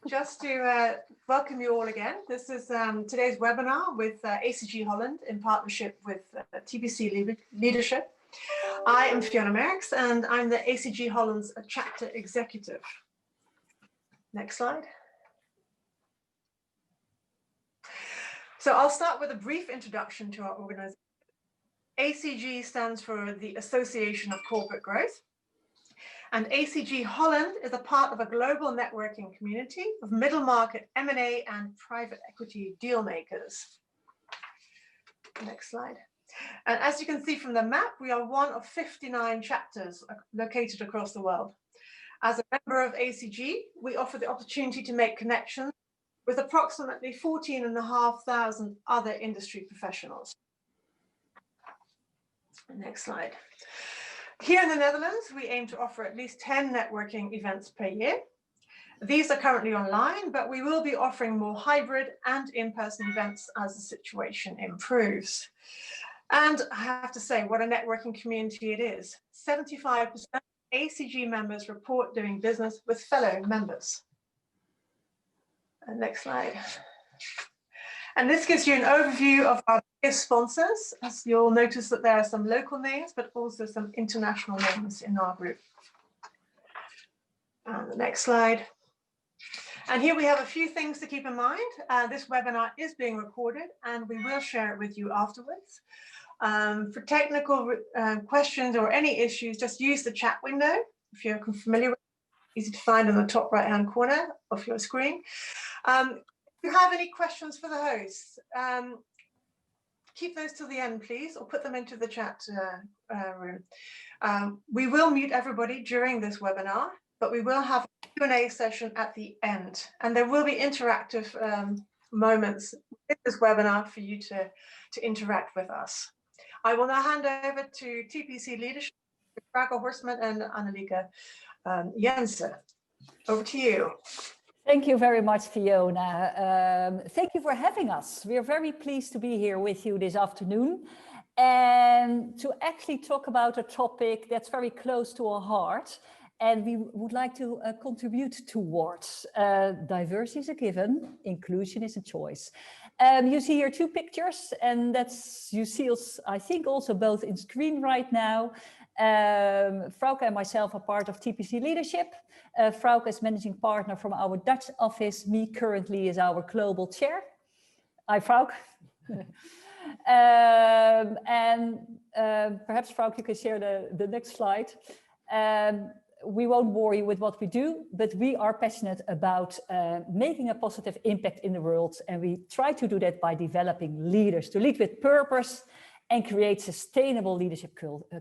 Just to welcome you all again. This is today's webinar with AGC Holland in partnership with TPC Leadership. I am Fiona Merks and I'm the AGC Holland's chapter executive. Next slide. So I'll start with a brief introduction to our organization. AGC stands for the Association of Corporate Growth. And AGC Holland is a part of a global networking community of middle market M&A and private equity deal makers. Next slide. And as you can see from the map, we are one of 59 chapters located across the world. As a member of AGC, we offer the opportunity to make connections with approximately 14,500 other industry professionals. Next slide. Here in the Netherlands, we aim to offer at least 10 networking events per year. These are currently online, but we will be offering more hybrid and in-person events as the situation improves. And I have to say, what a networking community it is. 75% of AGC members report doing business with fellow members. And next slide. And this gives you an overview of our biggest sponsors. As you'll notice that there are some local names, but also some international names in our group. And the next slide. And here we have a few things to keep in mind. This webinar is being recorded and we will share it with you afterwards. For technical questions or any issues, just use the chat window. If you're familiar with it, easy to find on the top right-hand corner of your screen. If you have any questions for the hosts, keep those till the end, please, or put them into the chat room. We will mute everybody during this webinar, but we will have a Q&A session at the end, and there will be interactive moments in this webinar for you to interact with us. I will now hand over to TPC Leadership, Frauke Horstman and Annelieke Jensen. Over to you. Thank you very much, Fiona. Thank you for having us. We are very pleased to be here with you this afternoon and to actually talk about a topic that's very close to our heart and we would like to contribute towards. Diversity is a given, inclusion is a choice. You see here two pictures and that's, you see us, I think also both in screen right now. Frauke and myself are part of TPC Leadership. Frauke is managing partner from our Dutch office. Me currently is our global chair. Hi, Frauke. Perhaps Frauke, you can share the next slide. We won't bore you with what we do, but we are passionate about making a positive impact in the world. And we try to do that by developing leaders to lead with purpose and create sustainable leadership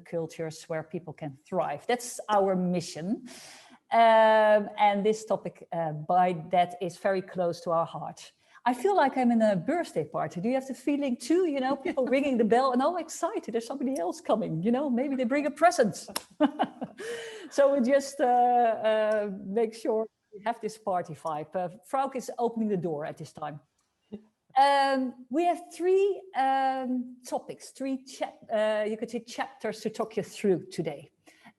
cultures where people can thrive. That's our mission. And this topic by that is very close to our heart. I feel like I'm in a birthday party. Do you have the feeling too? You know, people ringing the bell and oh, excited, there's somebody else coming, you know, maybe they bring a present. So we just make sure we have this party vibe. Frauke is opening the door at this time. We have three topics, you could say chapters to talk you through today.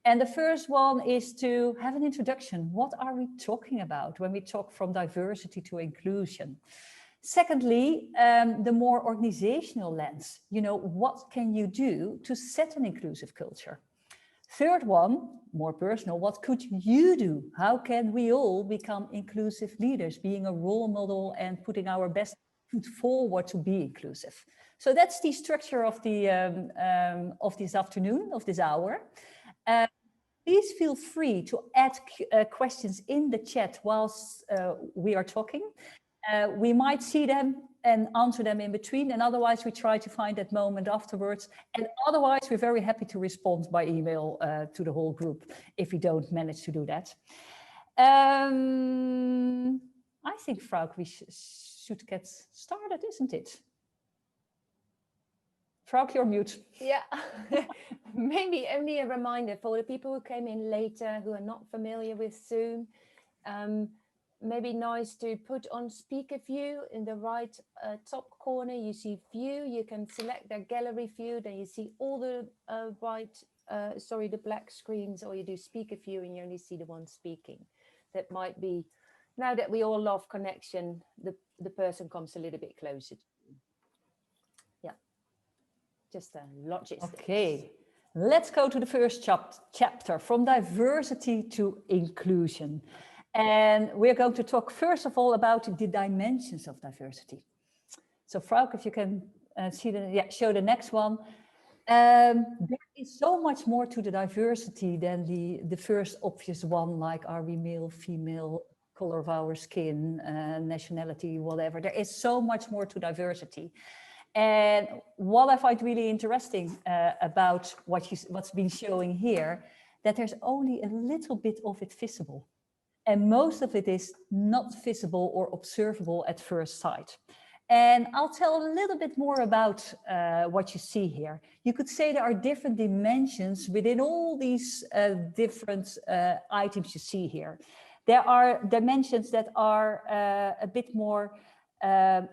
And the first one is to have an introduction. What are we talking about when we talk from diversity to inclusion? Secondly, the more organizational lens, you know, what can you do to set an inclusive culture? Third one, more personal, what could you do? How can we all become inclusive leaders, being a role model and putting our best foot forward to be inclusive? So that's the structure of the of this afternoon, of this hour. Please feel free to add questions in the chat whilst we are talking. We might see them and answer them in between, and otherwise we try to find that moment afterwards. And otherwise we're very happy to respond by email to the whole group if we don't manage to do that. I think, Frauke, we should get started, isn't it? Frauke, you're mute. Yeah, maybe only a reminder for the people who came in later, who are not familiar with Zoom. Maybe nice to put on speaker view in the right top corner. You see view, you can select their gallery view, then you see all the the black screens, or you do speaker view and you only see the one speaking. That might be Now that we all love connection, the person comes a little bit closer to you. Yeah, just a logistics. Okay, let's go to the first chapter, from diversity to inclusion. And we're going to talk first of all about the dimensions of diversity. So Frauke, if you can show the next one. There is so much more to the diversity than the first obvious one, like are we male, female, color of our skin, nationality, whatever. There is so much more to diversity. And what I find really interesting about what's been showing here, that there's only a little bit of it visible. And most of it is not visible or observable at first sight. And I'll tell a little bit more about what you see here. You could say there are different dimensions within all these different items you see here. There are dimensions that are a bit more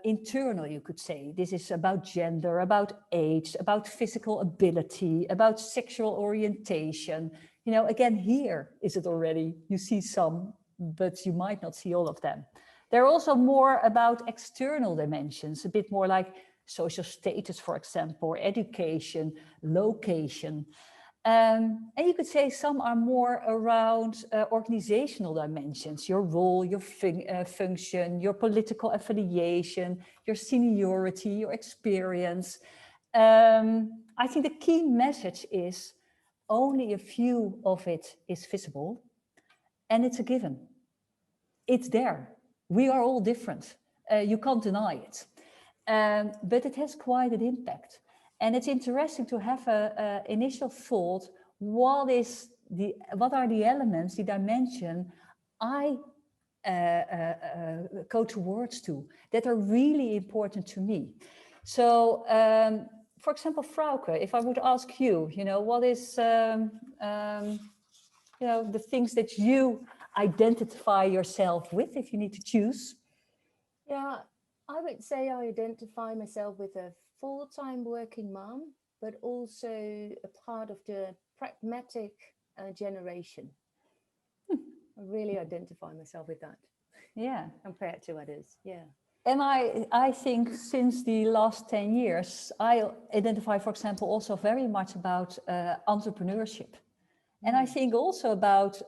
internal, you could say. This is about gender, about age, about physical ability, about sexual orientation. You know, again, here is it already. You see some, but you might not see all of them. They're also more about external dimensions, a bit more like social status, for example, education, location. And you could say some are more around organizational dimensions, your role, your function, your political affiliation, your seniority, your experience. I think the key message is only a few of it is visible, and it's a given. It's there. We are all different. You can't deny it. But it has quite an impact. And it's interesting to have an initial thought, what are the elements, the dimension I go towards to that are really important to me. So, for example, Frauke, if I would ask you, you know, what is, you know, the things that you identify yourself with, if you need to choose? Yeah, I would say I identify myself with a full-time working mom, but also a part of the pragmatic generation. I really identify myself with that. Yeah. Compared to others, yeah. And I think since the last 10 years, I identify, for example, also very much about entrepreneurship. And I think also about,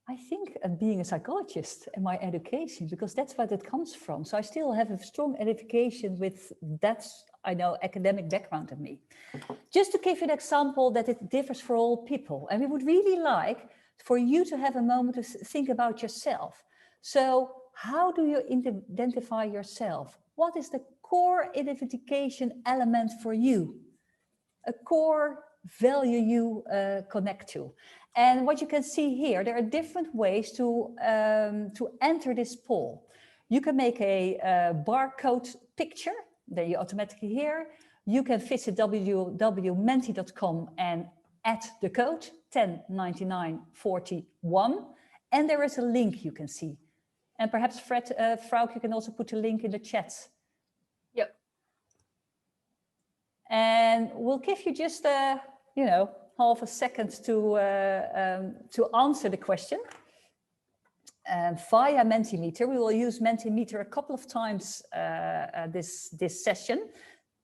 I think being a psychologist and my education, because that's what it comes from. So I still have a strong identification with that, I know, academic background in me. Just to give you an example that it differs for all people. And we would really like for you to have a moment to think about yourself. So how do you identify yourself? What is the core identification element for you? A core value you connect to. And what you can see here, there are different ways to enter this poll. You can make a barcode picture that you automatically hear. You can visit www.menti.com and add the code 109941. And there is a link you can see. And perhaps Frauke, you can also put a link in the chat. Yep. And we'll give you just, you know, half a second to answer the question. Via Mentimeter, we will use Mentimeter a couple of times this session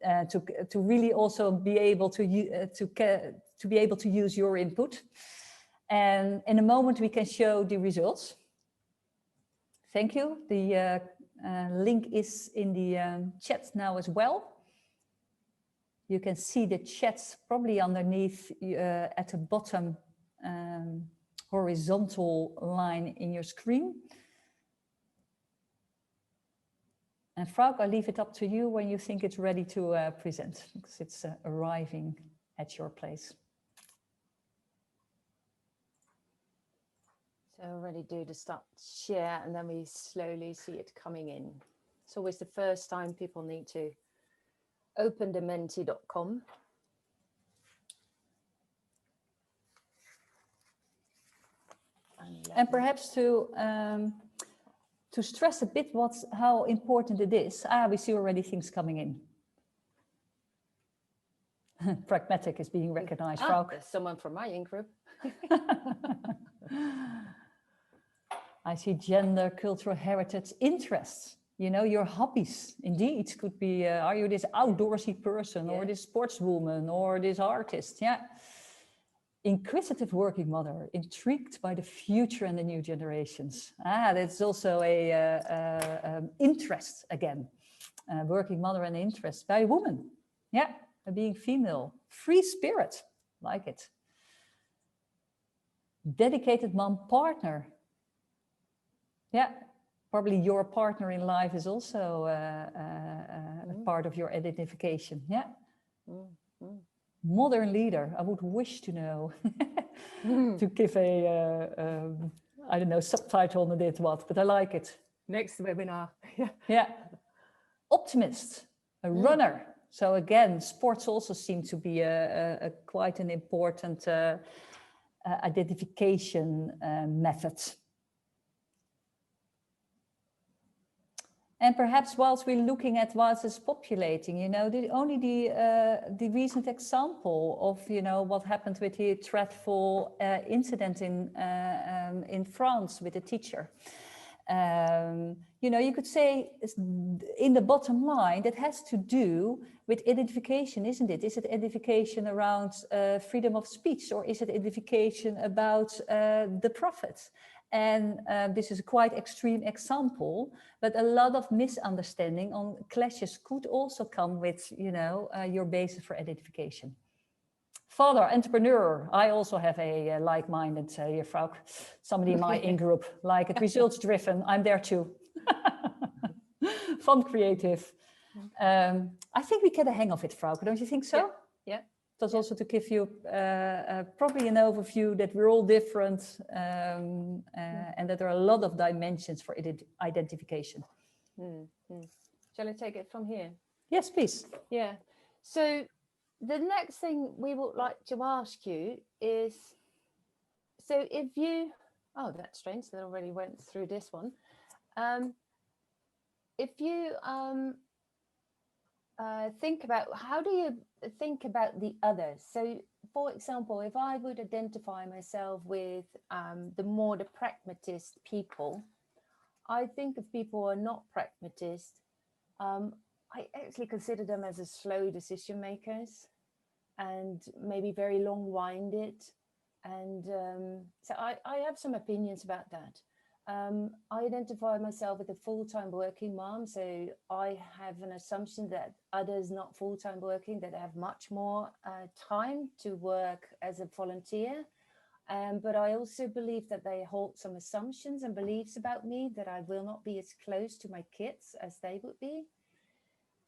to really also be able to be able to use your input. And in a moment we can show the results. Thank you. The link is in the chat now as well. You can see the chats probably underneath at the bottom horizontal line in your screen. And Frauke, I leave it up to you when you think it's ready to present, because it's arriving at your place. So I already do the start share, and then we slowly see it coming in. It's always the first time people need to open the menti.com. And perhaps to stress a bit how important it is. We see already things coming in. Pragmatic is being recognized, Frauke. There's someone from my in-group. I see gender, cultural heritage, interests. You know, your hobbies, indeed, could be, are you this outdoorsy person or this sportswoman or this artist? Yeah. Inquisitive working mother, intrigued by the future and the new generations. That's also a interest again. Working mother and interest by a woman. Yeah, by being female. Free spirit, like it. Dedicated mom partner. Yeah, probably your partner in life is also a part of your identification. Yeah. Modern leader, I would wish to know, to give I don't know, subtitle on it, what, but I like it. Next webinar. Yeah. Optimist, a runner. So again, sports also seem to be quite an important identification method. And perhaps whilst we're looking at what is populating, you know, the recent example of, you know, what happened with the dreadful incident in France with a teacher. You know, you could say in the bottom line, that has to do with identification, isn't it? Is it identification around freedom of speech, or is it identification about the prophet? And this is a quite extreme example, but a lot of misunderstanding on clashes could also come with, you know, your basis for identification. Father, entrepreneur. I also have a like-minded here, Frau. Somebody in my in-group, like it, results-driven. I'm there too. Fun, creative. I think we get a hang of it, Frau. Don't you think so? Yeah. That's also to give you probably an overview that we're all different and that there are a lot of dimensions for identification. Shall I take it from here? Yes, please. Yeah. So the next thing we would like to ask you is, so if you, oh, that's strange, that already went through this one. If you think about, how do you think about the others? So for example, if I would identify myself with the pragmatist people, I think of people who are not pragmatist, I actually consider them as a slow decision makers and maybe very long-winded. And so I have some opinions about that. I identify myself with a full-time working mom, so I have an assumption that others not full-time working, that have much more time to work as a volunteer. But I also believe that they hold some assumptions and beliefs about me, that I will not be as close to my kids as they would be.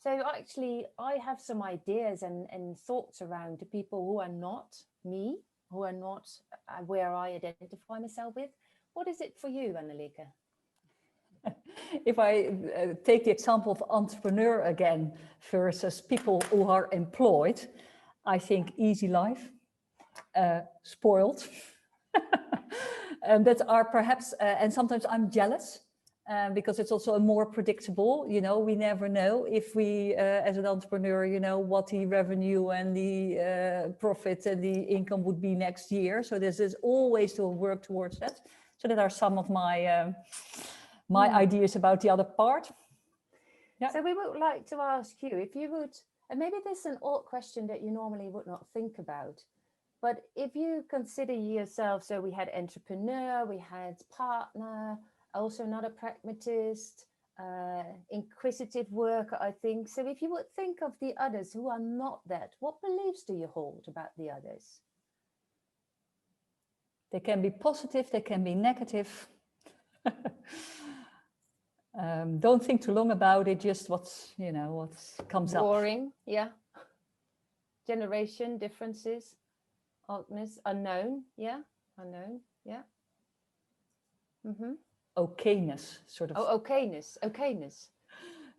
So actually, I have some ideas and thoughts around the people who are not me, who are not where I identify myself with. What is it for you, Annelieke? If I take the example of entrepreneur again versus people who are employed, I think easy life, spoiled, and that are perhaps, and sometimes I'm jealous because it's also a more predictable, you know, we never know if we, as an entrepreneur, you know, what the revenue and the profit and the income would be next year. So this is always to work towards that. So that are some of my my ideas about the other part. Yeah. So we would like to ask you if you would, and maybe this is an odd question that you normally would not think about, but if you consider yourself, so we had entrepreneur, we had partner, also not a pragmatist, inquisitive worker, I think. So if you would think of the others who are not that, what beliefs do you hold about the others? They can be positive, they can be negative. Don't think too long about it, just what's, you know, what comes up. Boring, yeah. Generation differences, oddness, unknown, yeah. Unknown, yeah. Okayness, sort of. Oh, okayness.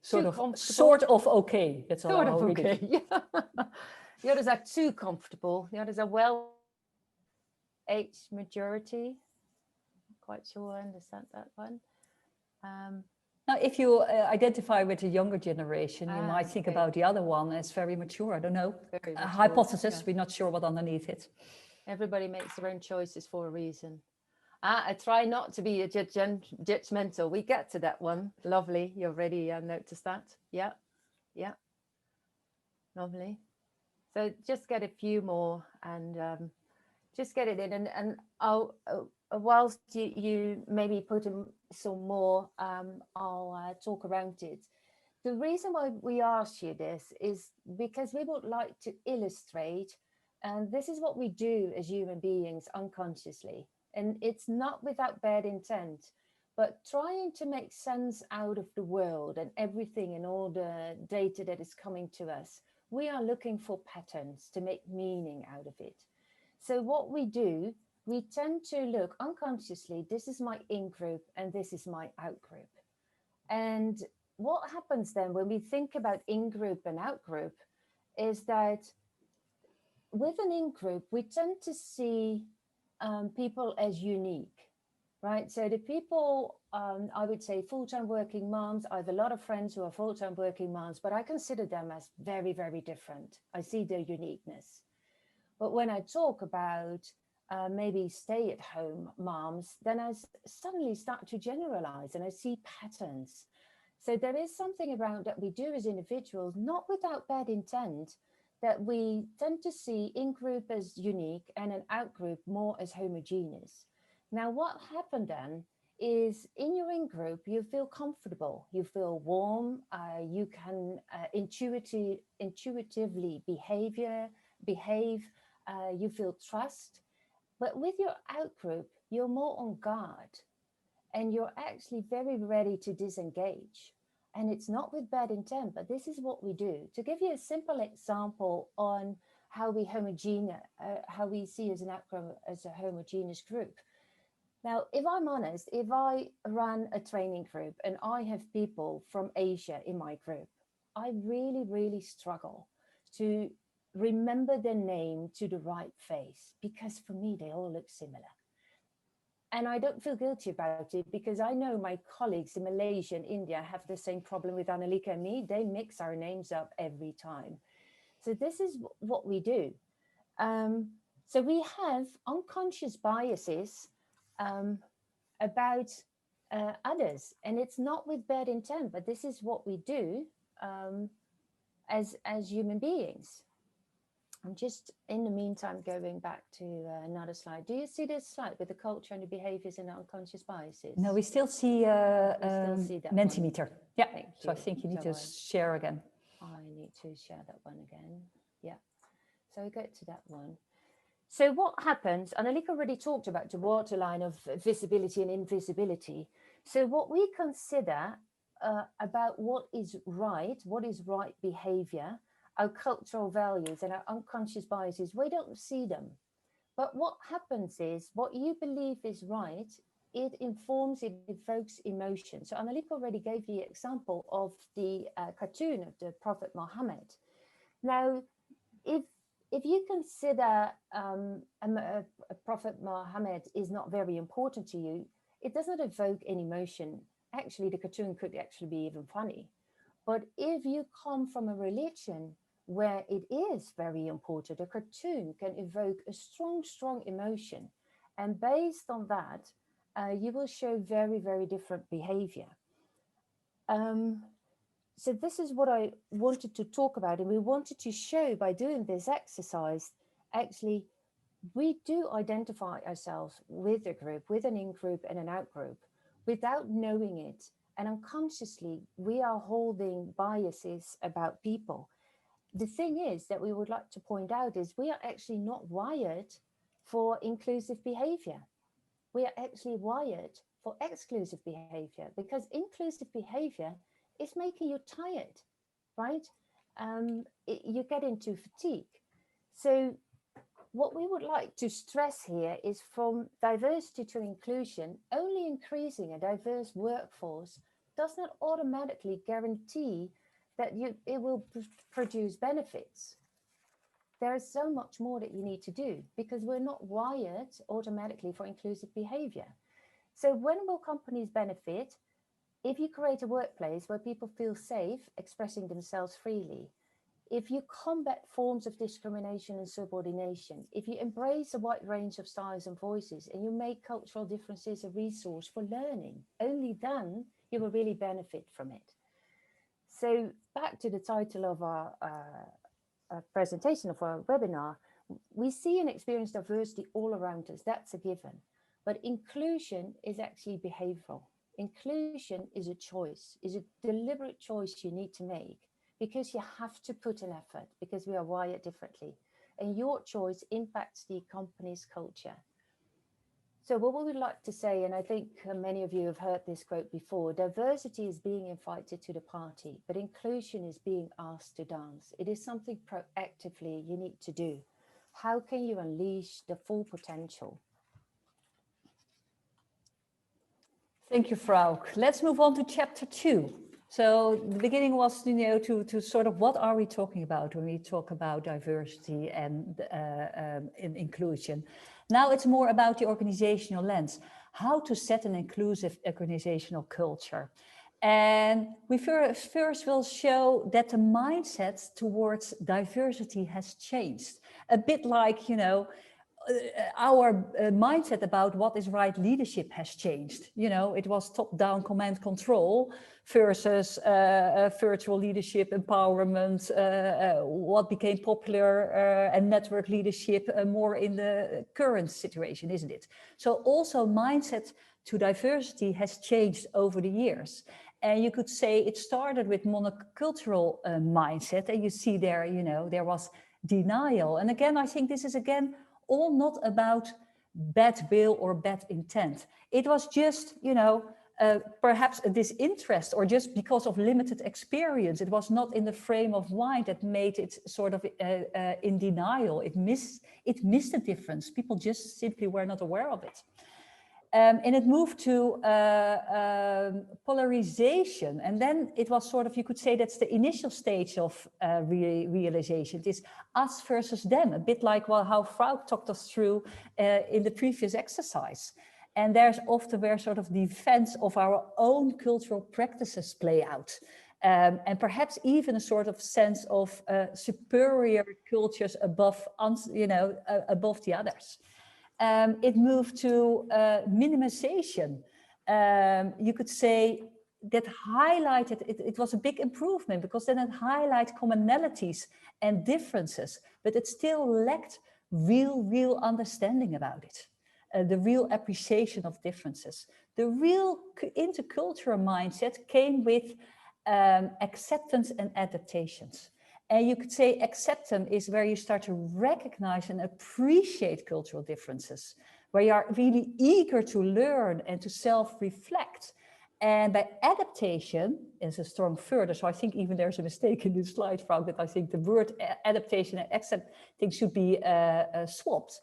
Sort of okay. That's all. Sort of okay. Yeah. The others are too comfortable. The others are well. Age majority. Not quite sure I understand that one. Now, if you identify with the younger generation, you might think about the other one as very mature. I don't know. Very mature, hypothesis. yeah. We're not sure what underneath it. Everybody makes their own choices for a reason. I try not to be a judgmental. We get to that one. Lovely. You already noticed that. Yeah. Yeah. Lovely. So just get a few more and just get it in. And I'll, whilst you maybe put in some more, I'll talk around it. The reason why we ask you this is because we would like to illustrate, and this is what we do as human beings unconsciously. And it's not without bad intent, but trying to make sense out of the world and everything and all the data that is coming to us. We are looking for patterns to make meaning out of it. So what we do, we tend to look unconsciously, this is my in-group and this is my out-group. And what happens then when we think about in-group and out-group is that with an in-group, we tend to see people as unique, right? So the people, I would say full-time working moms, I have a lot of friends who are full-time working moms, but I consider them as very, very different. I see their uniqueness. But when I talk about maybe stay-at-home moms, then I suddenly start to generalize and I see patterns. So there is something around that we do as individuals, not without bad intent, that we tend to see in-group as unique and an out-group more as homogeneous. Now, what happened then is in your in-group, you feel comfortable, you feel warm, you can intuitively behave, you feel trust. But with your out-group, you're more on guard and you're actually very ready to disengage. And it's not with bad intent, but this is what we do. To give you a simple example on how we see as an out-group as a homogeneous group. Now, if I'm honest, if I run a training group and I have people from Asia in my group, I really, really struggle to remember their name to the right face, because for me, they all look similar. And I don't feel guilty about it because I know my colleagues in Malaysia and India have the same problem with Annalika and me. They mix our names up every time. So this is what we do. So we have unconscious biases about others, and it's not with bad intent, but this is what we do as human beings. I'm just in the meantime going back to another slide. Do you see this slide with the culture and the behaviors and the unconscious biases? No, we still see that Mentimeter. Yeah, so I you. think you need So to share again. I need to share that one again. Yeah, so we go to that one. So what happens, Annalika already talked about the waterline of visibility and invisibility. So what we consider about what is right behavior, our cultural values and our unconscious biases, we don't see them. But what happens is what you believe is right, it informs, it evokes emotion. So Annalika already gave the example of the cartoon of the Prophet Muhammad. Now, if you consider a Prophet Muhammad is not very important to you, it does not evoke any emotion. Actually, the cartoon could actually be even funny. But if you come from a religion where it is very important, a cartoon can evoke a strong, strong emotion. And based on that, you will show very, very different behavior. So this is what I wanted to talk about. And we wanted to show by doing this exercise, actually, we do identify ourselves with a group, with an in-group and an out-group, without knowing it. And unconsciously, we are holding biases about people. The thing is that we would like to point out is we are actually not wired for inclusive behavior. We are actually wired for exclusive behavior, because inclusive behavior is making you tired, right? You get into fatigue. So what we would like to stress here is from diversity to inclusion, only increasing a diverse workforce does not automatically guarantee that it will produce benefits. There is so much more that you need to do because we're not wired automatically for inclusive behavior. So when will companies benefit? If you create a workplace where people feel safe expressing themselves freely, if you combat forms of discrimination and subordination, if you embrace a wide range of styles and voices, and you make cultural differences a resource for learning, only then you will really benefit from it. So back to the title of our presentation of our webinar, we see and experience diversity all around us, that's a given. But inclusion is actually behavioral. Inclusion is a choice, is a deliberate choice you need to make, because you have to put an effort, because we are wired differently. And your choice impacts the company's culture. So what we would like to say, and I think many of you have heard this quote before, diversity is being invited to the party, but inclusion is being asked to dance. It is something proactively you need to do. How can you unleash the full potential? Thank you, Frauke. Let's move on to chapter 2. So the beginning was, to sort of what are we talking about when we talk about diversity and inclusion. Now it's more about the organizational lens, how to set an inclusive organizational culture. And we first will show that the mindset towards diversity has changed. A bit like, our mindset about what is right leadership has changed. It was top-down command control versus virtual leadership, empowerment, what became popular and network leadership more in the current situation, isn't it? So also mindset to diversity has changed over the years. And you could say it started with monocultural mindset, and you see there, there was denial. And again, I think this is all not about bad will or bad intent. It was just, perhaps a disinterest, or just because of limited experience. It was not in the frame of mind that made it sort of in denial. It missed the difference. People just simply were not aware of it. And it moved to polarization. And then it was sort of, you could say that's the initial stage of realization. It is us versus them, a bit like how Frauke talked us through in the previous exercise. And there's often where sort of defense of our own cultural practices play out. And perhaps even a sort of sense of superior cultures above the others. It moved to minimization. You could say that highlighted, it was a big improvement, because then it highlighted commonalities and differences, but it still lacked real understanding about it. The real appreciation of differences. The real intercultural mindset came with acceptance and adaptations. And you could say acceptance is where you start to recognize and appreciate cultural differences, where you are really eager to learn and to self-reflect. And by adaptation is a strong further. So I think even there's a mistake in this slide, Frauke, that I think the word adaptation and accepting should be swapped.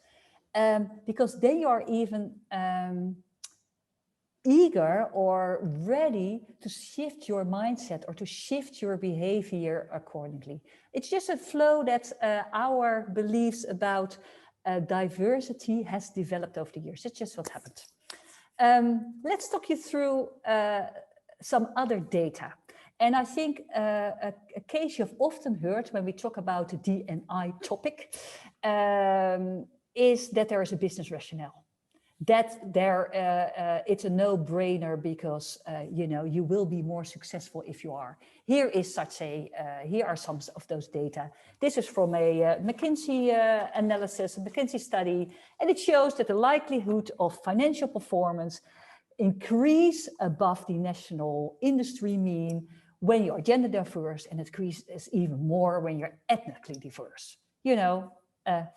Because they are even eager or ready to shift your mindset or to shift your behavior accordingly. It's just a flow that our beliefs about diversity has developed over the years. It's just what happened. Let's talk you through some other data. And I think a case you've often heard when we talk about the D&I topic is that there is a business rationale. That it's a no-brainer because you will be more successful if you are. Here are some of those data. This is from a McKinsey analysis, a McKinsey study, and it shows that the likelihood of financial performance increase above the national industry mean when you are gender diverse, and it increases even more when you're ethnically diverse.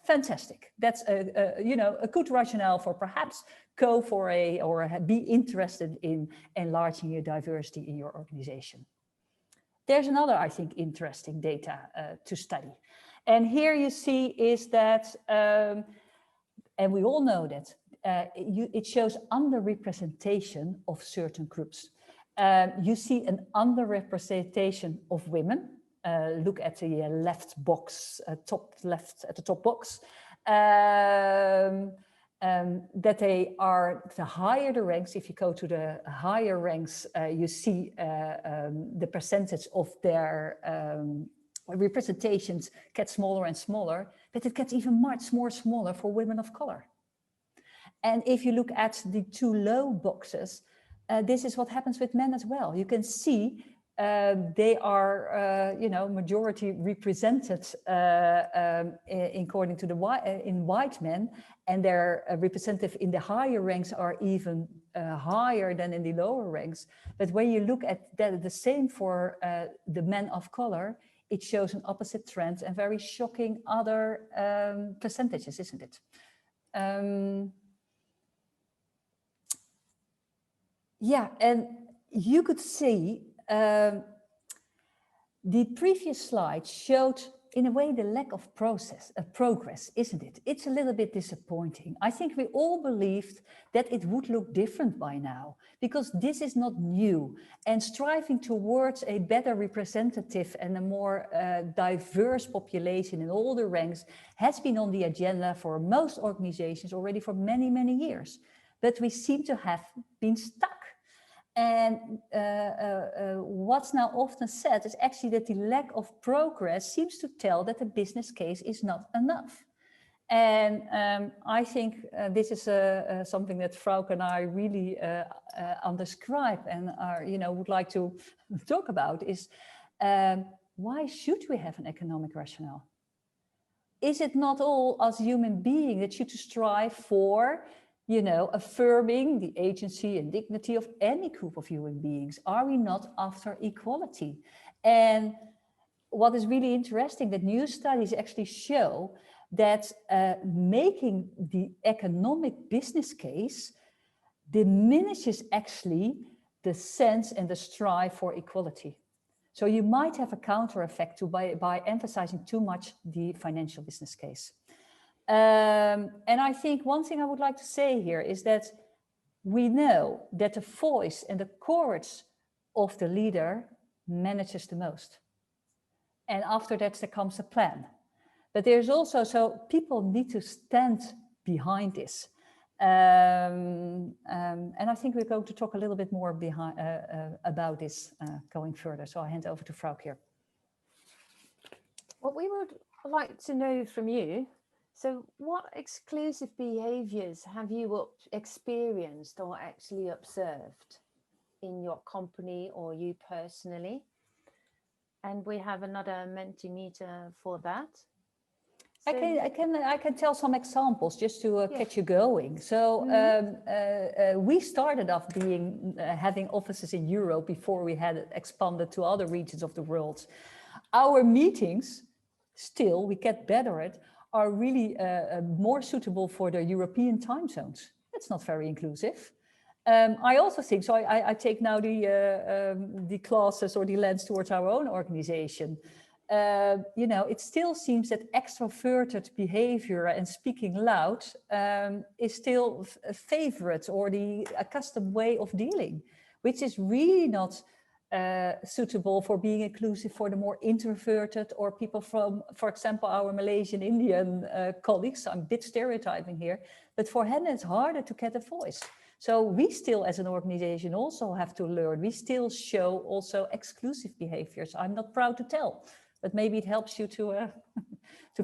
Fantastic. That's a good rationale for perhaps go for or be interested in enlarging your diversity in your organization. There's another, I think, interesting data to study. And here you see is that, and we all know that, it shows underrepresentation of certain groups. You see an underrepresentation of women. Look at the left box, top left at the top box, that they are, the higher the ranks, if you go to the higher ranks, you see the percentage of their representations get smaller and smaller, but it gets even much more smaller for women of color. And if you look at the two low boxes, this is what happens with men as well. You can see they are, majority represented according to the in white men, and their representative in the higher ranks are even higher than in the lower ranks. But when you look at that, the same for the men of color, it shows an opposite trend and very shocking other percentages, isn't it? Yeah, and you could see the previous slide showed, in a way, the lack of progress, isn't it? It's a little bit disappointing. I think we all believed that it would look different by now, because this is not new. And striving towards a better representative and a more diverse population in all the ranks has been on the agenda for most organizations already for many, many years. But we seem to have been stuck. And what's now often said is actually that the lack of progress seems to tell that the business case is not enough. And I think this is something that Frauke and I really undescribe and are, would like to talk about is why should we have an economic rationale? Is it not all as human beings that should strive for affirming the agency and dignity of any group of human beings? Are we not after equality? And what is really interesting, that new studies actually show that making the economic business case diminishes actually the sense and the strive for equality. So you might have a counter effect by emphasizing too much the financial business case. And I think one thing I would like to say here is that we know that the voice and the courage of the leader manages the most. And after that, there comes a plan. But there's also, so people need to stand behind this. And I think we're going to talk a little bit more about this going further. So I hand over to Frauke here. What we would like to know from you, so what exclusive behaviours have you experienced or actually observed in your company or you personally? And we have another Mentimeter for that. So I can tell some examples just to get you going. So we started off having offices in Europe before we had expanded to other regions of the world. Our meetings, still we get better at, are really more suitable for the European time zones. That's not very inclusive. I also think, so I take now the classes or the lens towards our own organization. It still seems that extroverted behavior and speaking loud is still a favorite or the accustomed way of dealing, which is really not suitable for being inclusive for the more introverted or people from, for example, our Malaysian Indian colleagues. I'm a bit stereotyping here, but for them it's harder to get a voice. So we still, as an organization, also have to learn. We still show also exclusive behaviors. I'm not proud to tell, but maybe it helps you to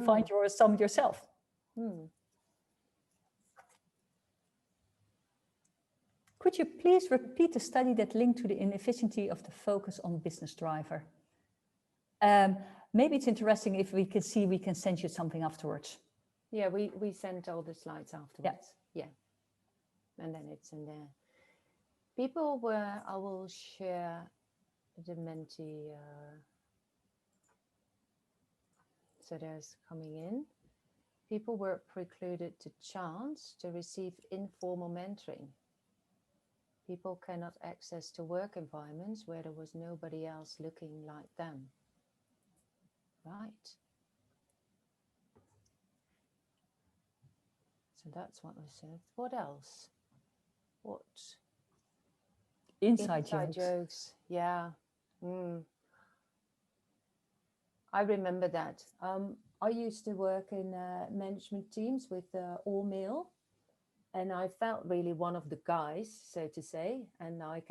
find some yourself. Could you please repeat the study that linked to the inefficiency of the focus on business driver? Maybe it's interesting if we can see, we can send you something afterwards. Yeah, we sent all the slides afterwards. Yeah. And then it's in there. People were, I will share the Menti. So there's coming in. People were precluded to chance to receive informal mentoring. People cannot access to work environments where there was nobody else looking like them. Right. So that's what was said. What else? What? Inside jokes. Yeah. I remember that. I used to work in management teams with all male. And I felt really one of the guys, so to say. And I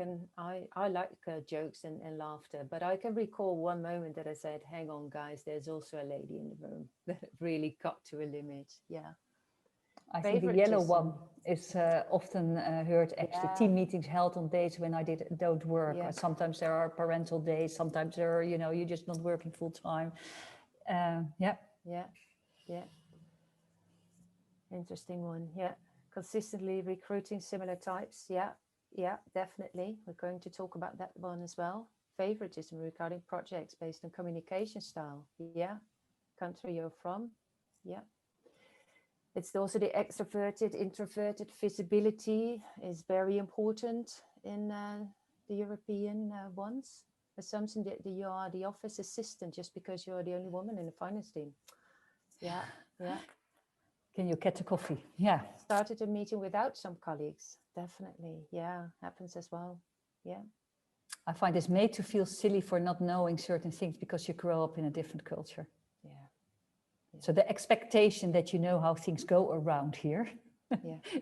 like jokes and laughter, but I can recall one moment that I said, hang on guys, there's also a lady in the room that really got to a limit. Yeah. I think the yellow one is often heard actually. Yeah. Team meetings held on days when I don't work. Yeah. Sometimes there are parental days, sometimes there are, you're just not working full time. Yeah. Interesting one. Yeah. Consistently recruiting similar types. Yeah, definitely. We're going to talk about that one as well. Favoritism regarding projects based on communication style. Yeah. Country you're from. Yeah. It's also the extroverted, introverted visibility is very important in the European ones. Assumption that you are the office assistant just because you're the only woman in the finance team. Yeah. Can you get a coffee? Yeah. Started a meeting without some colleagues. Definitely. Yeah, happens as well. Yeah. I find it's made to feel silly for not knowing certain things because you grow up in a different culture. Yeah. So the expectation that you know how things go around here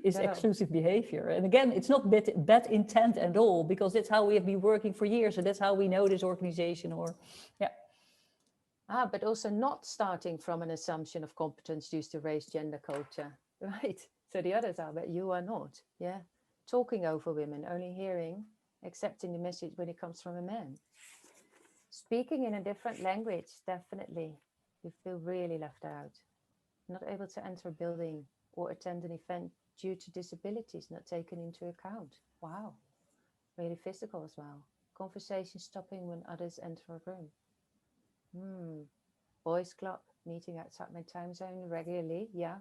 is exclusive behavior. And again, it's not bad intent at all, because that's how we have been working for years. And that's how we know this organization But also not starting from an assumption of competence used to raise gender culture, right? So the others are, but you are not. Yeah. Talking over women, only hearing, accepting the message when it comes from a man. Speaking in a different language, definitely. You feel really left out. Not able to enter a building or attend an event due to disabilities not taken into account. Wow. Really physical as well. Conversation stopping when others enter a room. Boys club, meeting outside my time zone regularly. Yeah,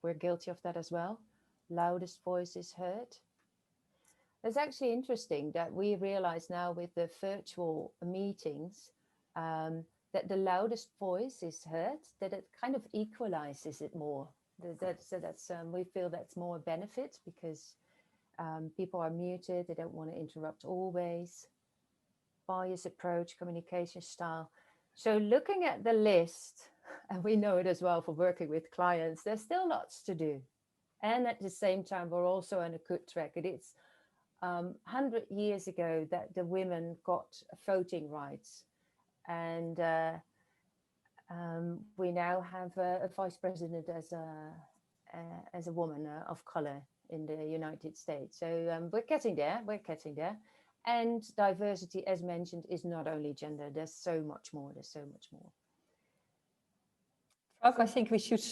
we're guilty of that as well. Loudest voice is heard. It's actually interesting that we realize now with the virtual meetings that the loudest voice is heard, that it kind of equalizes it more. We feel that's more benefit because people are muted, they don't want to interrupt always. Bias approach, communication style. So looking at the list, and we know it as well for working with clients, there's still lots to do. And at the same time, we're also on a good track. It's 100 years ago that the women got voting rights. And we now have a vice president as a woman of color in the United States. So we're getting there. And diversity, as mentioned, is not only gender. There's so much more. I think we should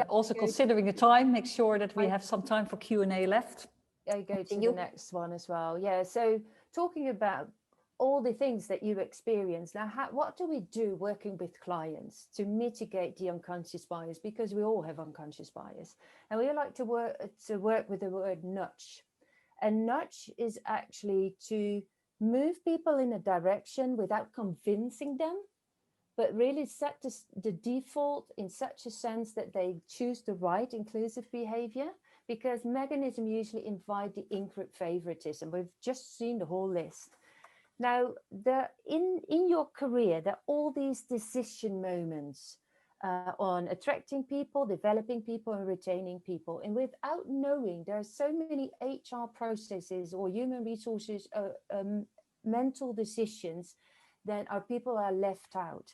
also, considering the time, make sure that we have some time for Q&A left. I go to the next one as well. Yeah, so talking about all the things that you experience now, what do we do working with clients to mitigate the unconscious bias? Because we all have unconscious bias, and we like to work with the word nudge. A nudge is actually to move people in a direction without convincing them, but really set the default in such a sense that they choose the right inclusive behavior, because mechanism usually invite the in-group favoritism. We've just seen the whole list. Now, in your career, there are all these decision moments on attracting people, developing people, and retaining people. And without knowing, there are so many HR processes or human resources, mental decisions that our people are left out.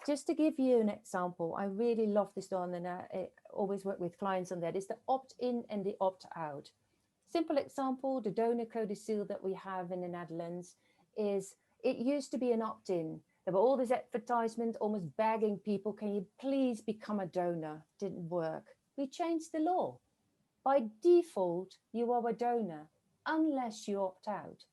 Just to give you an example, I really love this one, and I always work with clients on that, is the opt-in and the opt-out. Simple example, the donor codicil that we have in the Netherlands is, it used to be an opt-in. There were all this advertisement almost begging people, can you please become a donor? Didn't work. We changed the law. By default, you are a donor unless you opt out.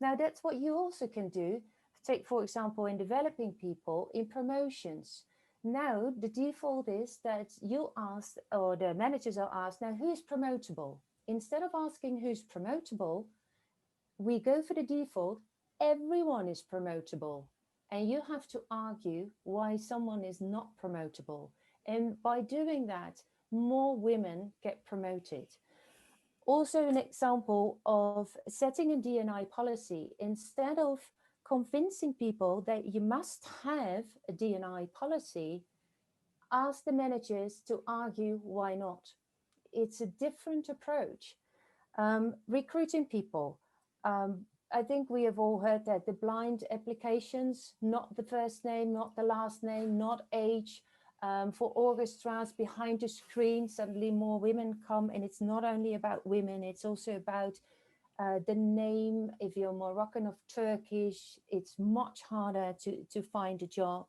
Now that's what you also can do. Take, for example, in developing people in promotions. Now the default is that you ask, or the managers are asked, now who's promotable? Instead of asking who's promotable, we go for the default, everyone is promotable. And you have to argue why someone is not promotable. And by doing that, more women get promoted. Also an example of setting a D&I policy. Instead of convincing people that you must have a D&I policy, ask the managers to argue why not. it's a different approach. Recruiting people. I think we have all heard that the blind applications, not the first name, not the last name, not age. For orchestras behind the screen, suddenly more women come, and it's not only about women, it's also about the name. If you're Moroccan or Turkish, it's much harder to find a job.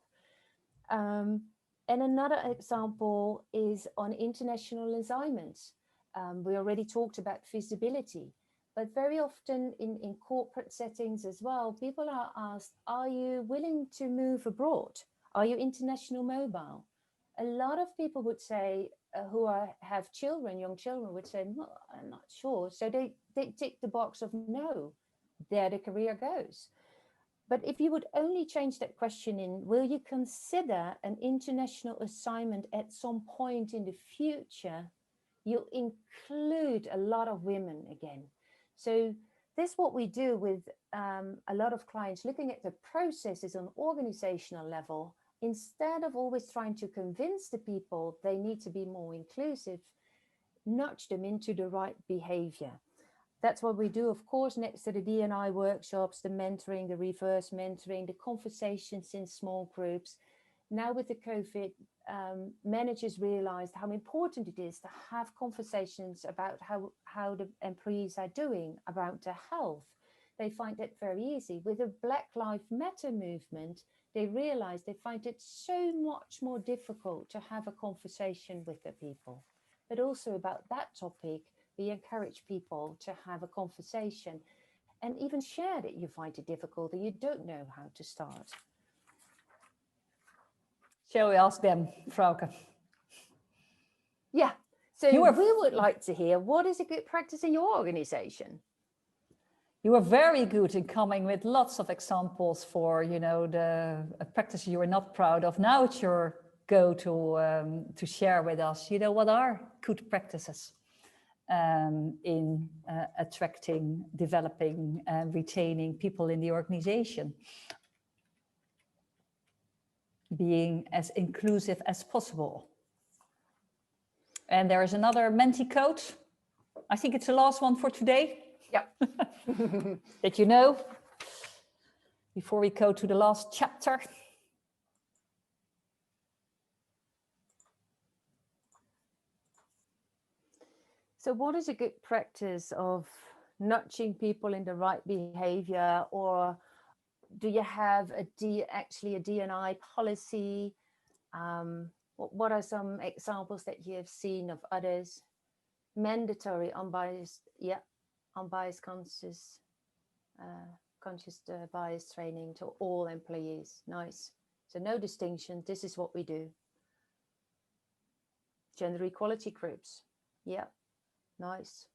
And another example is on international assignments. We already talked about visibility, but very often in corporate settings as well, people are asked, are you willing to move abroad? Are you international mobile? A lot of people would say, have children, young children would say, no, I'm not sure. So they tick the box of no, there the career goes. But if you would only change that question in, will you consider an international assignment at some point in the future? You'll include a lot of women again. So this is what we do with a lot of clients, looking at the processes on organizational level. Instead of always trying to convince the people they need to be more inclusive, nudge them into the right behavior. That's what we do, of course, next to the D&I workshops, the mentoring, the reverse mentoring, the conversations in small groups. Now with the COVID, managers realized how important it is to have conversations about how the employees are doing, about their health. They find that very easy. With the Black Lives Matter movement, they realize they find it so much more difficult to have a conversation with the people. But also about that topic, we encourage people to have a conversation and even share that you find it difficult and you don't know how to start. Shall we ask them, Frauke? Yeah, so we would like to hear, what is a good practice in your organization? You were very good in coming with lots of examples for, a practice you were not proud of. Now it's your go to share with us, what are good practices in attracting, developing, and retaining people in the organization, being as inclusive as possible. And there is another Menti code. I think it's the last one for today. Yeah. That you know, before we go to the last chapter. So what is a good practice of nudging people in the right behavior, or do you have actually a D&I policy? What are some examples that you have seen of others? Mandatory unbiased conscious bias training to all employees. Nice. So no distinction. This is what we do. Gender equality groups. Yeah. Nice.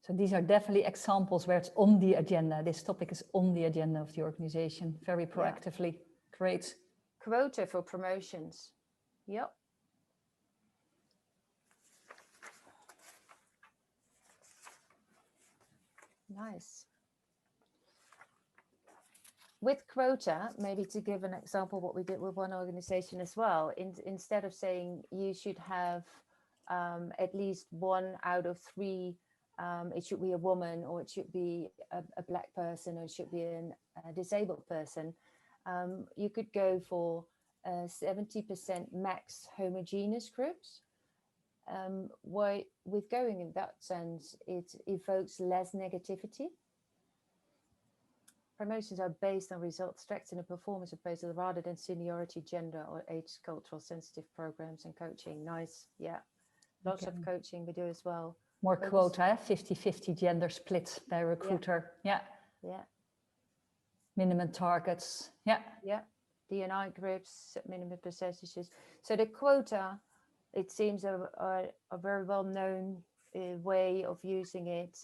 So these are definitely examples where it's on the agenda. This topic is on the agenda of the organization very proactively. Yeah. Great. Quota for promotions. Yep. Nice. With quota, maybe to give an example, what we did with one organization as well, instead of saying you should have at least 1 out of 3, it should be a woman, or it should be a Black person, or it should be a disabled person. You could go for 70% max homogeneous groups. With going in that sense, it evokes less negativity. Promotions are based on results, strengthening performance appraisal rather than seniority, gender, or age, cultural sensitive programs and coaching. Nice. Yeah. Lots of coaching we do as well. More quota, 50-50 gender split by recruiter. Yeah. Yeah. Minimum targets. Yeah. Yeah. D&I groups, minimum percentages. So the quota, it seems a very well known way of using it.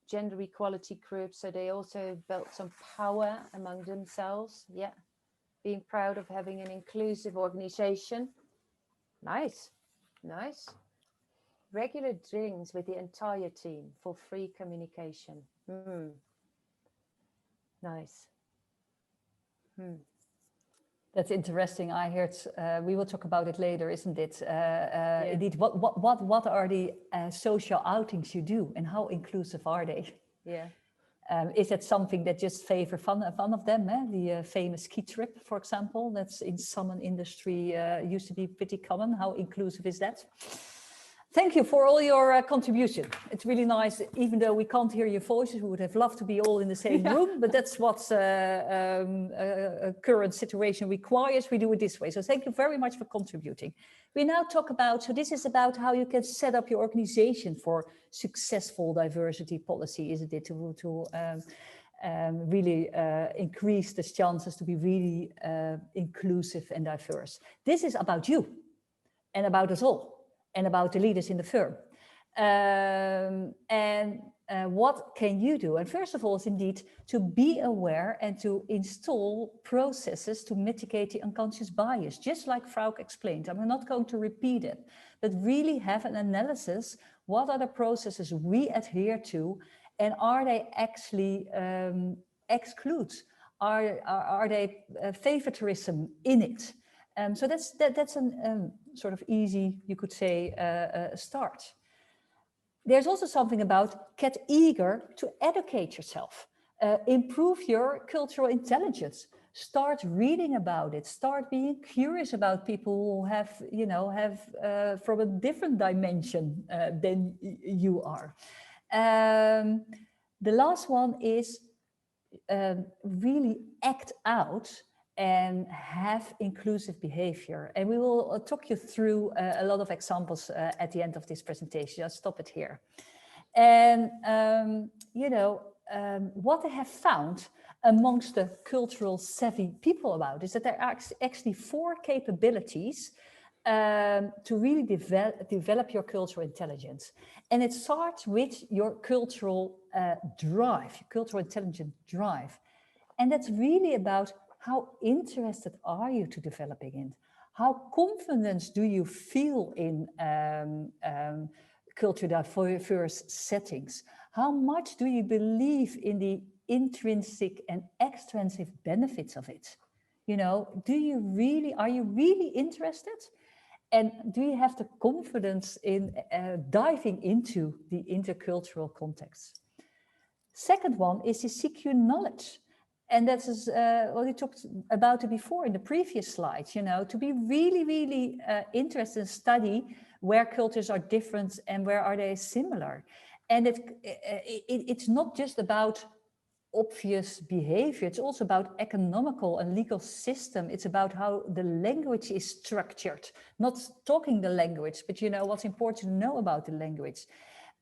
Gender equality groups, so they also built some power among themselves. Yeah. Being proud of having an inclusive organization. Nice. Nice. Regular drills with the entire team for free communication. Nice. That's interesting. I heard, we will talk about it later, isn't it? Indeed, what are the social outings you do and how inclusive are they? Yeah. Is that something that just favor fun of them? The famous ski trip, for example, that's in salmon industry used to be pretty common. How inclusive is that? Thank you for all your contribution. It's really nice, even though we can't hear your voices, we would have loved to be all in the same room, but that's what a current situation requires. We do it this way. So thank you very much for contributing. We now talk about, so this is about how you can set up your organization for successful diversity policy, isn't it? To really increase the chances to be really inclusive and diverse. This is about you and about us all, and about the leaders in the firm. What can you do? And first of all, is indeed to be aware and to install processes to mitigate the unconscious bias, just like Frauke explained. I'm not going to repeat it, but really have an analysis. What are the processes we adhere to, and are they actually excludes? Are they favoritism in it? So that's a sort of easy, you could say, start. There's also something about get eager to educate yourself, improve your cultural intelligence, start reading about it, start being curious about people who have, from a different dimension than you are. The last one is really act out and have inclusive behavior. And we will talk you through a lot of examples at the end of this presentation. I'll stop it here. And, what I have found amongst the cultural savvy people about is that there are actually 4 capabilities to really develop your cultural intelligence. And it starts with your cultural drive, your cultural intelligence drive. And that's really about how interested are you to developing it? How confident do you feel in culture diverse settings? How much do you believe in the intrinsic and extrinsic benefits of it? Are you really interested? And do you have the confidence in diving into the intercultural context? Second one is to seek your knowledge. And that is what we talked about it before in the previous slides, to be really, really interested in study where cultures are different and where are they similar. And it's not just about obvious behavior, it's also about economical and legal system. It's about how the language is structured, not talking the language, but what's important to know about the language.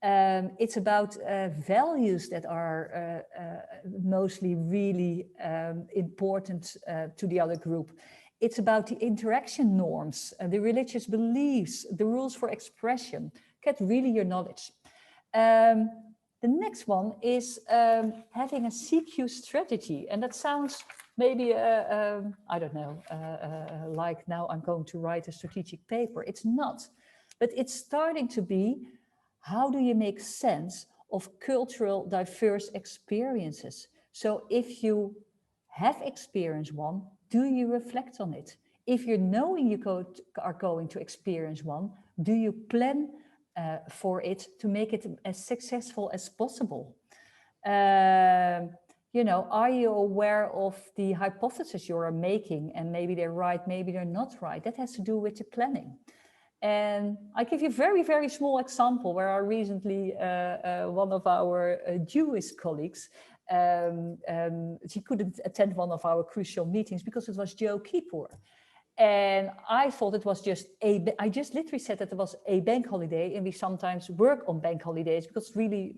It's about values that are mostly really important to the other group. It's about the interaction norms, the religious beliefs, the rules for expression. Get really your knowledge. The next one is having a CQ strategy. And that sounds maybe, I don't know, like now I'm going to write a strategic paper. It's not, but it's starting to be, how do you make sense of cultural diverse experiences? So if you have experienced one, do you reflect on it? If you're knowing you are going to experience one, do you plan for it to make it as successful as possible? Are you aware of the hypotheses you are making, and maybe they're right, maybe they're not right? That has to do with the planning. And I give you a very, very small example where I recently, one of our Jewish colleagues, she couldn't attend one of our crucial meetings because it was Yom Kippur. And I thought it was just I just literally said that it was a bank holiday, and we sometimes work on bank holidays because really,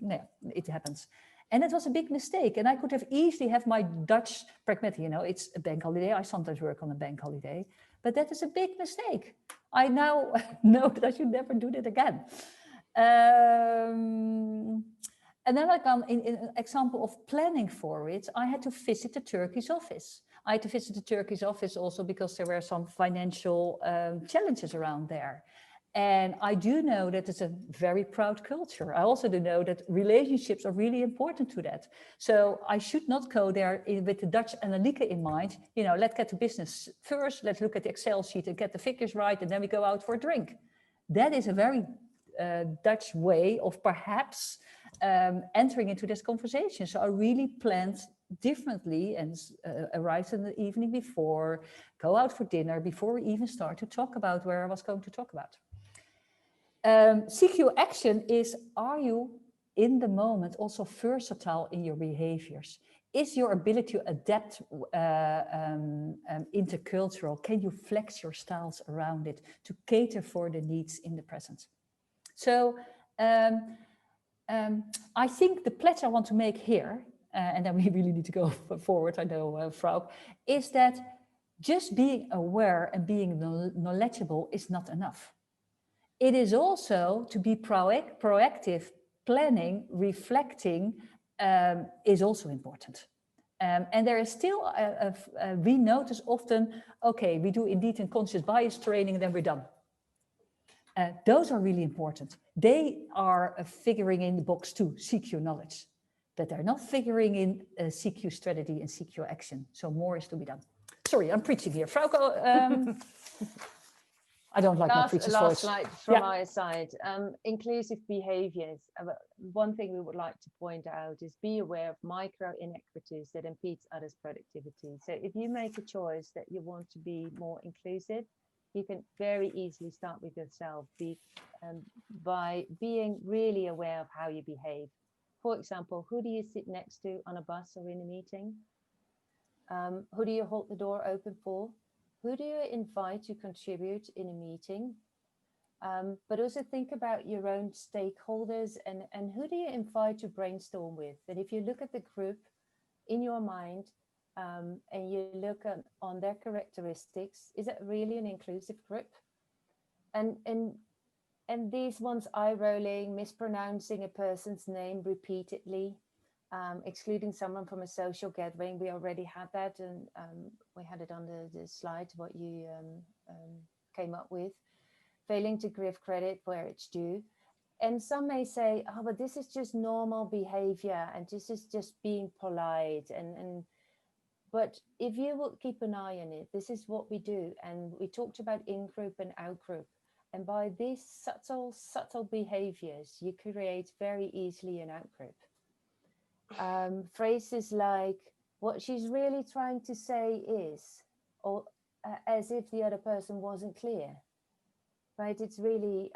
it happens. And it was a big mistake. And I could have easily have my Dutch pragmatic, it's a bank holiday. I sometimes work on a bank holiday, but that is a big mistake. I now know that I should never do that again. And then in an example of planning for it, I had to visit the Turkish office. I had to visit the Turkish office also because there were some financial challenges around there. And I do know that it's a very proud culture. I also do know that relationships are really important to that. So I should not go there with the Dutch Annelieke in mind. You know, let's get the business first. Let's look at the Excel sheet and get the figures right. And then we go out for a drink. That is a very Dutch way of perhaps entering into this conversation. So I really planned differently and arrived in the evening before, go out for dinner before we even start to talk about where I was going to talk about. CQ action is, are you in the moment also versatile in your behaviors? Is your ability to adapt intercultural? Can you flex your styles around it to cater for the needs in the present? So I think the pledge I want to make here, and then we really need to go forward, I know, Frau, is that just being aware and being knowledgeable is not enough. It is also to be proactive, planning, reflecting is also important. And there is still, we notice often, okay, we do indeed unconscious bias training and then we're done. Those are really important. They are figuring in the box too, CQ knowledge, but they're not figuring in CQ strategy and CQ action. So more is to be done. Sorry, I'm preaching here. Frauke, I don't like my preacher's last voice. slide from my side. Inclusive behaviors. One thing we would like to point out is be aware of micro inequities that impedes others' productivity. So if you make a choice that you want to be more inclusive, you can very easily start with yourself by being really aware of how you behave. For example, who do you sit next to on a bus or in a meeting? Who do you hold the door open for? Who do you invite to contribute in a meeting? But also think about your own stakeholders and who do you invite to brainstorm with? And if you look at the group in your mind and you look on their characteristics, is it really an inclusive group? And these ones, eye rolling, mispronouncing a person's name repeatedly, excluding someone from a social gathering. We already had that, and we had it on the slide, what you came up with. Failing to give credit where it's due. And some may say, oh, but this is just normal behavior, and this is just being polite. But if you will keep an eye on it, this is what we do. And we talked about in-group and out-group. And by these subtle behaviors, you create very easily an out-group. Phrases like, what she's really trying to say is, or as if the other person wasn't clear, right? It's really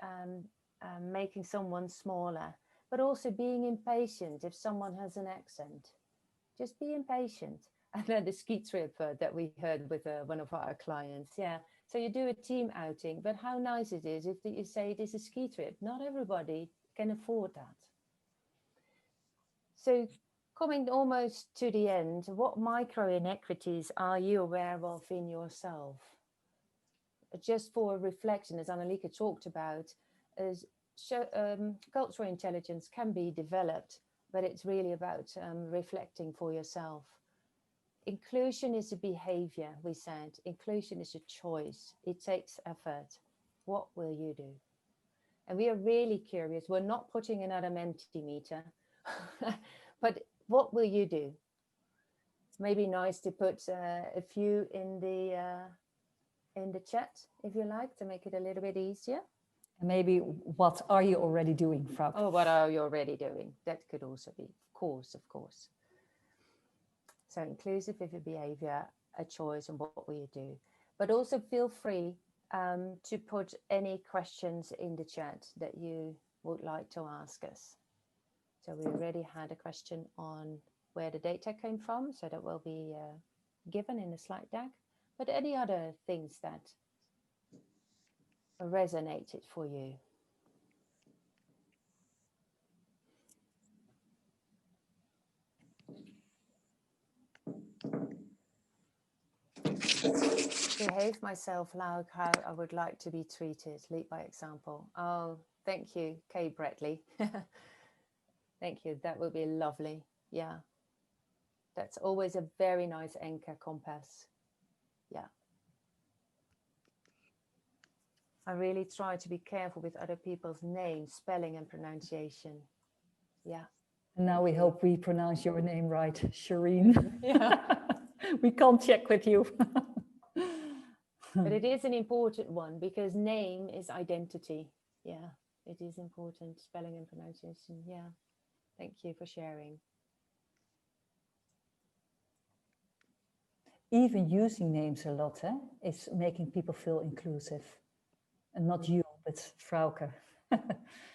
making someone smaller, but also being impatient if someone has an accent. Just be impatient. And then the ski trip that we heard with one of our clients, yeah. So you do a team outing, but how nice it is if you say it is a ski trip. Not everybody can afford that. So coming almost to the end, what micro inequities are you aware of in yourself? Just for reflection, as Annelieke talked about, is cultural intelligence can be developed, but it's really about reflecting for yourself. Inclusion is a behavior, we said. Inclusion is a choice. It takes effort. What will you do? And we are really curious. We're not putting another Mentimeter, but what will you do? Maybe nice to put a few in the chat, if you like, to make it a little bit easier. And maybe what are you already doing, Frau? Oh, what are you already doing? That could also be, of course. So inclusive of a behavior, a choice, and what will you do? But also feel free to put any questions in the chat that you would like to ask us. So we already had a question on where the data came from, so that will be given in the slide deck. But any other things that resonated for you? Behave myself like how I would like to be treated. Lead by example. Oh, thank you, Kay Bradley. Thank you. That would be lovely. Yeah. That's always a very nice anchor compass. Yeah. I really try to be careful with other people's names, spelling and pronunciation. Yeah. And now we hope we pronounce your name right, Shireen. Yeah. We can't check with you. But it is an important one because name is identity. Yeah, it is important, spelling and pronunciation. Yeah, thank you for sharing. Even using names a lot is making people feel inclusive. And not you, but Frauke.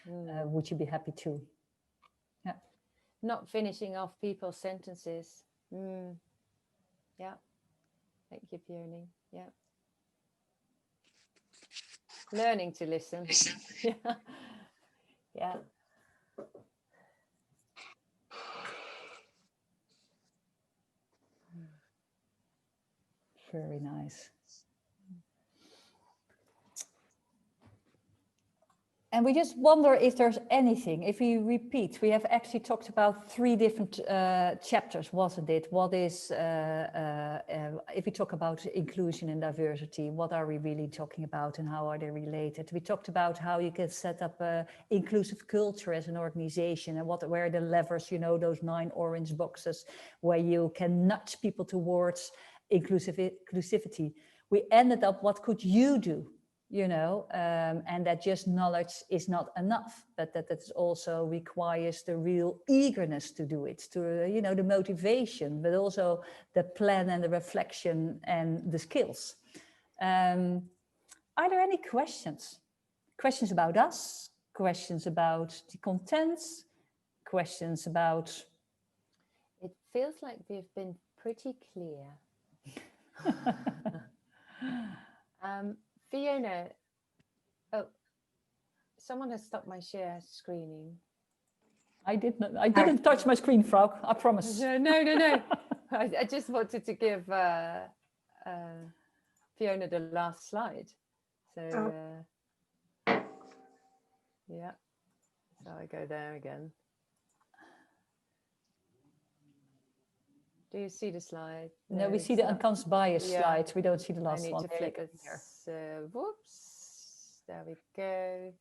Would you be happy too? Yeah. Not finishing off people's sentences. Yeah. Thank you, Peony. Yeah. Learning to listen. Yeah. Yeah. Very nice. And we just wonder if there's anything, if we repeat, we have actually talked about 3 different chapters, wasn't it? What is, if we talk about inclusion and diversity, what are we really talking about and how are they related? We talked about how you can set up an inclusive culture as an organization and where are the levers, you know, those 9 orange boxes where you can nudge people towards inclusivity. We ended up, what could you do? You know, and that just knowledge is not enough, but that also requires the real eagerness to do it, to, you know, the motivation, but also the plan and the reflection and the skills. Are there any questions? Questions about us? Questions about the contents? Questions about... It feels like we've been pretty clear. Fiona, oh, someone has stopped my share screening. I didn't touch my screen, Frau, I promise. No. I just wanted to give Fiona the last slide. So, yeah, so I go there again. Do you see the slide? No, we see the unconscious bias slide. We don't see the last one. I need to flick it. Whoops. There we go.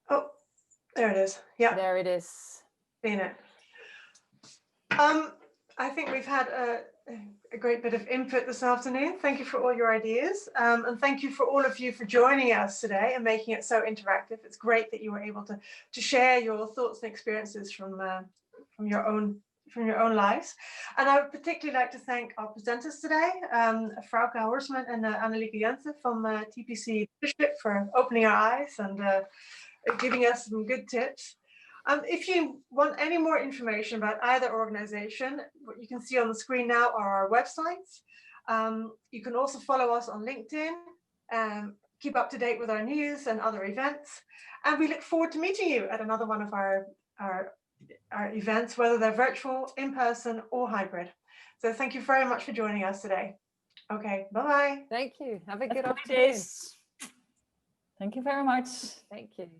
Oh, there it is. Yeah. There it is. Seen it. I think we've had a great bit of input this afternoon. Thank you for all your ideas. And thank you for all of you for joining us today and making it so interactive. It's great that you were able to share your thoughts and experiences from your own lives. And I would particularly like to thank our presenters today, Frauke Horsman and Annelieke Jensen from TPC Leadership for opening our eyes and giving us some good tips. If you want any more information about either organization, what you can see on the screen now are our websites. You can also follow us on LinkedIn, keep up to date with our news and other events. And we look forward to meeting you at another one of our events, whether they're virtual, in person, or hybrid. So thank you very much for joining us today. Okay, bye-bye. Thank you. Have a good afternoon. Thank you very much. Thank you.